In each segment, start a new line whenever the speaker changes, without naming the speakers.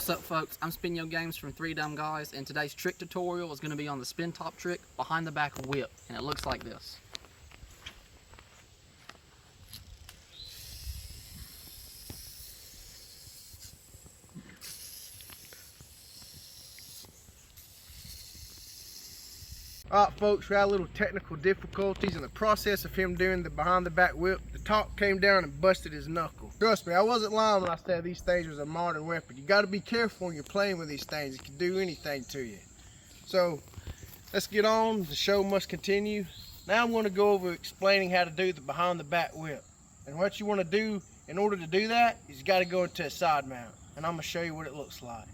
What's up, folks? I'm Spin Games from 3 Dumb Guys, and today's trick tutorial is going to be on the Spintop trick behind the back whip, and it looks like this.
Alright folks, we had a little technical difficulties in the process of him doing the behind the back whip. The top came down and busted his knuckle. Trust me, I wasn't lying when I said these things was a modern weapon. You gotta be careful when you're playing with these things. It can do anything to you. So, let's get on. The show must continue. Now I'm going to go over explaining how to do the behind the back whip. And what you want to do in order to do that is you gotta go into a side mount. And I'm going to show you what it looks like.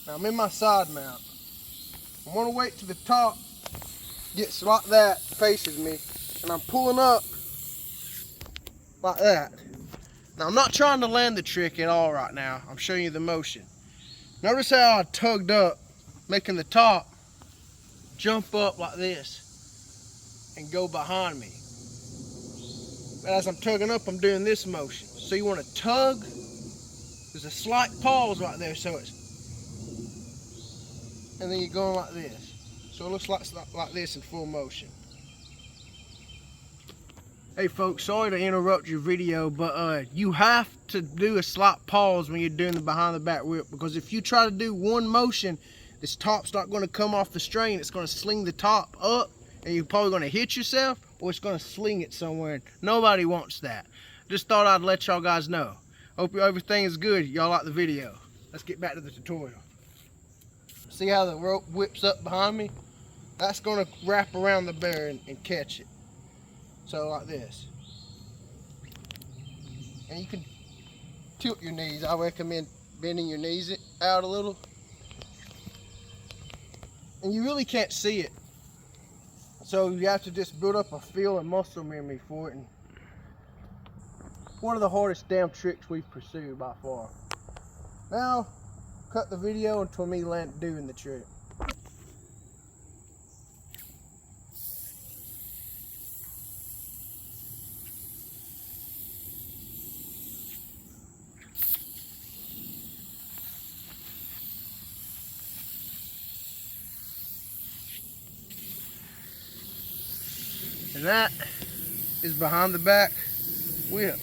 Now I'm in my side mount. I want to wait till the top gets like that, faces me, and I'm pulling up like that. Now I'm not trying to land the trick at all right now. I'm showing you the motion. Notice how I tugged up, making the top jump up like this and go behind me. But as I'm tugging up, I'm doing this motion. So you want to tug. There's a slight pause right there, so it's, and then you're going like this. So it looks like this in full motion. Hey folks, sorry to interrupt your video, but you have to do a slight pause when you're doing the behind the back whip, because if you try to do one motion, this top's not going to come off the string. It's going to sling the top up, and you're probably going to hit yourself, or it's going to sling it somewhere. Nobody wants that. Just thought I'd let y'all guys know. Hope everything is good. Y'all like the video. Let's get back to the tutorial. See how the rope whips up behind me? That's going to wrap around the bear and catch it. So like this. And you can tilt your knees. I recommend bending your knees out a little. And you really can't see it. So you have to just build up a feel and muscle memory for it. And one of the hardest damn tricks we've pursued by far. Now, cut the video until me land doing the trick. And that is behind the back whip.